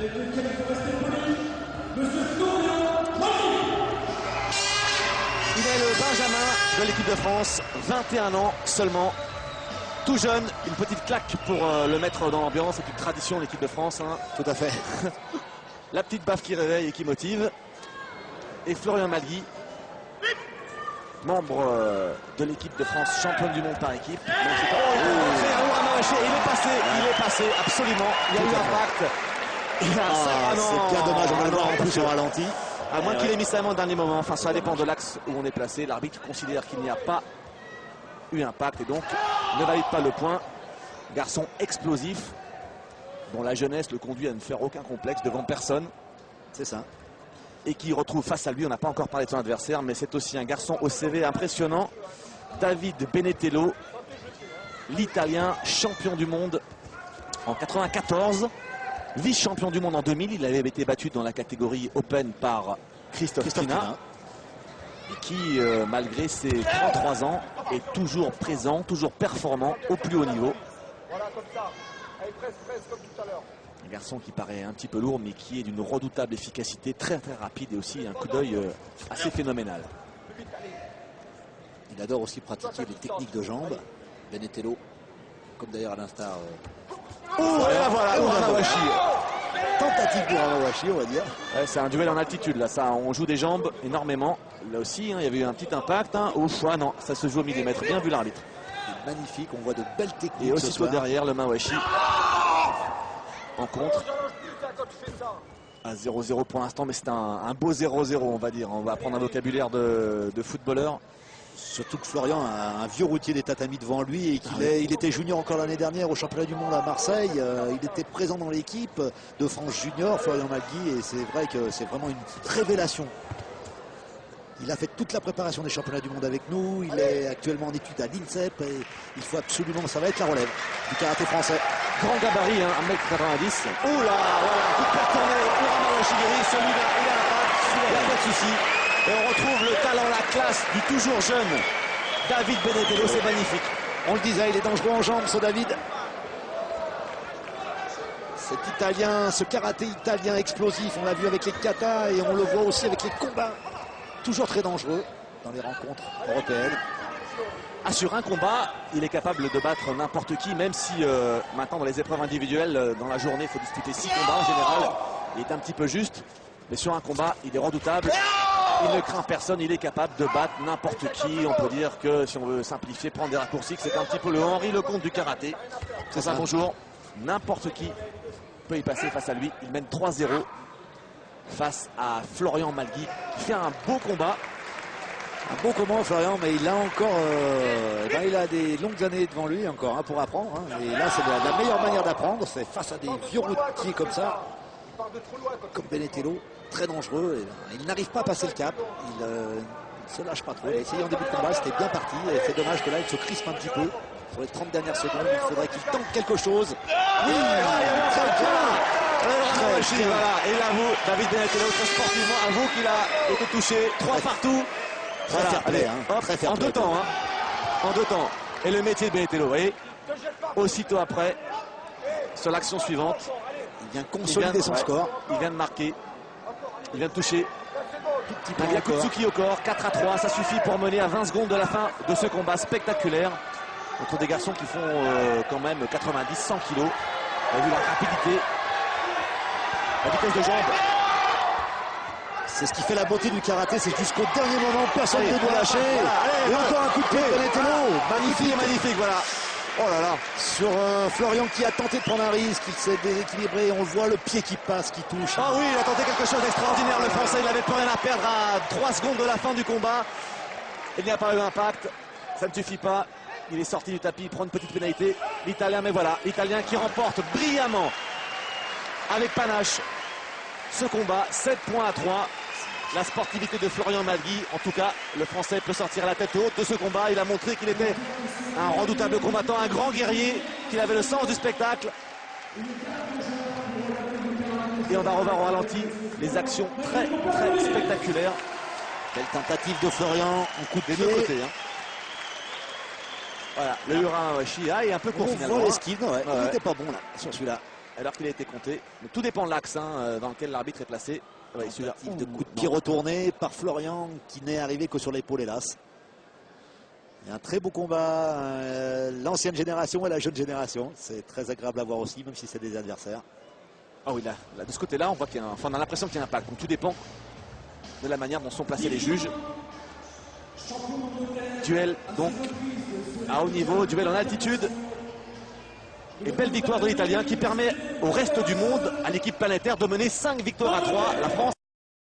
Il est le Benjamin de l'équipe de France, 21 ans seulement. Tout jeune, une petite claque pour le mettre dans l'ambiance. C'est une tradition de l'équipe de France. Hein. Tout à fait. La petite baffe qui réveille et qui motive. Et Florian Malgui, membre de l'équipe de France, championne du monde par équipe. Il est passé, absolument. Il y a eu impact. C'est bien dommage, on va le voir en plus au ralenti. À moins qu'il ait mis sa main au dernier moment. Enfin, ça dépend de l'axe où on est placé. L'arbitre considère qu'il n'y a pas eu impact et donc ne valide pas le point. Garçon explosif dont la jeunesse le conduit à ne faire aucun complexe devant personne. C'est ça. Et qui retrouve face à lui, on n'a pas encore parlé de son adversaire, mais c'est aussi un garçon au CV impressionnant. David Benetello, l'Italien champion du monde en 94, vice-champion du monde en 2000. Il avait été battu dans la catégorie Open par Christophe Pina. Et qui, malgré ses 33 ans, est toujours présent, toujours performant au plus haut niveau. Voilà, comme ça. Allez, presse comme tout à l'heure. Un garçon qui paraît un petit peu lourd, mais qui est d'une redoutable efficacité, très très rapide et aussi un coup d'œil assez phénoménal. Il adore aussi pratiquer les techniques de jambes. Benetello, comme d'ailleurs à l'instar. Voilà, Uramawashi. Tentative pour Uramawashi, on va dire. Ouais, c'est un duel en altitude, là, ça, on joue des jambes énormément. Là aussi, hein, il y avait eu un petit impact. Hein. Ouf, non, ça se joue au millimètre, bien vu l'arbitre. Magnifique, on voit de belles techniques. Et aussitôt derrière, le Mawashi. En contre. À 0-0 pour l'instant, mais c'est un beau 0-0, on va dire. On va prendre un vocabulaire de footballeur. Surtout que Florian a un vieux routier des tatamis devant lui et qu'il était junior encore l'année dernière au championnat du monde à Marseille. Il était présent dans l'équipe de France Junior, Florian Malgui, et c'est vrai que c'est vraiment une révélation. Il a fait toute la préparation des championnats du monde avec nous. Il est actuellement en études à l'INSEP et il faut absolument, ça va être la relève du karaté français. Grand gabarit, hein, 1m90. Oula, voilà, coup de pied retourné, Uramawashi, celui-là, il a l'impact, il n'y a pas de souci. Et on retrouve le talent, la classe du toujours jeune David Benetello, c'est magnifique. On le disait, il est dangereux en jambes, ce David. Cet Italien, ce karaté italien explosif, on l'a vu avec les katas et on le voit aussi avec les combats. Toujours très dangereux dans les rencontres européennes. Sur un combat, il est capable de battre n'importe qui, même si maintenant dans les épreuves individuelles, dans la journée, il faut disputer 6 combats en général. Il est un petit peu juste, mais sur un combat, il est redoutable. Il ne craint personne, il est capable de battre n'importe qui. On peut dire que, si on veut simplifier, prendre des raccourcis, que c'est un petit peu le Henri Lecomte du karaté. C'est ça, bonjour. N'importe qui peut y passer face à lui. Il mène 3-0 face à Florian Malgui, qui fait un beau combat. Un bon combat, Florian, mais il a encore il a des longues années devant lui encore pour apprendre. Hein. Et là, c'est la meilleure manière d'apprendre, c'est face à des vieux routiers comme ça, comme Benetello, très dangereux. Et il n'arrive pas à passer le cap. Il ne se lâche pas trop. Il a essayé en début de combat, c'était bien parti. Et c'est dommage que là, il se crispe un petit peu. Sur les 30 dernières secondes, il faudrait qu'il tente quelque chose. Oui, voilà. Et là, vous, David Benetello, très sportivement, avoue qu'il a été touché 3 partout. Très fair play, très fair en play. 2 temps, en 2 temps. Et le métier de Benetello, vous voyez, aussitôt après, sur l'action suivante, il vient consolider son score. Il vient de marquer, il vient de toucher. Il y a Kutsuki au corps, 4-3, ça suffit pour mener à 20 secondes de la fin de ce combat spectaculaire contre des garçons qui font quand même 90-100 kilos. On a vu la rapidité, la vitesse de jambe. C'est ce qui fait la beauté du karaté, c'est jusqu'au dernier moment, personne ne doit lâcher. Et encore un coup de pied de Benetello. Magnifique, magnifique, voilà. Oh là là. Sur Florian qui a tenté de prendre un risque, il s'est déséquilibré, on voit le pied qui passe, qui touche. Ah oui, il a tenté quelque chose d'extraordinaire, le Français, il n'avait plus rien à perdre à 3 secondes de la fin du combat. Il n'y a pas eu d'impact, ça ne suffit pas. Il est sorti du tapis, il prend une petite pénalité. L'Italien, mais voilà, l'Italien qui remporte brillamment, avec panache, ce combat, 7 points à 3. La sportivité de Florian Malgui, en tout cas, le Français peut sortir la tête haute de ce combat. Il a montré qu'il était un redoutable combattant, un grand guerrier, qu'il avait le sens du spectacle. Et on va revoir au ralenti les actions très, très spectaculaires. Quelle tentative de Florian, en coup de des 2 côtés. Hein. Voilà, le Uramawashi est un peu court on finalement. voit l'esquive, il n'était pas bon là, sur celui-là. alors qu'il a été compté. Mais tout dépend de l'axe dans lequel l'arbitre est placé. Ouais, tentative de coup de pied retourné par Florian qui n'est arrivé que sur l'épaule, hélas. Il y a un très beau combat, l'ancienne génération et la jeune génération. C'est très agréable à voir aussi, même si c'est des adversaires. Ah oui, là, de ce côté-là, on voit qu'il y a enfin, on a l'impression qu'il y a un impact. Donc tout dépend de la manière dont sont placés les juges. Duel donc à haut niveau, duel en altitude. Et belle victoire de l'Italien qui permet au reste du monde, à l'équipe planétaire, de mener 5 victoires à 3. La France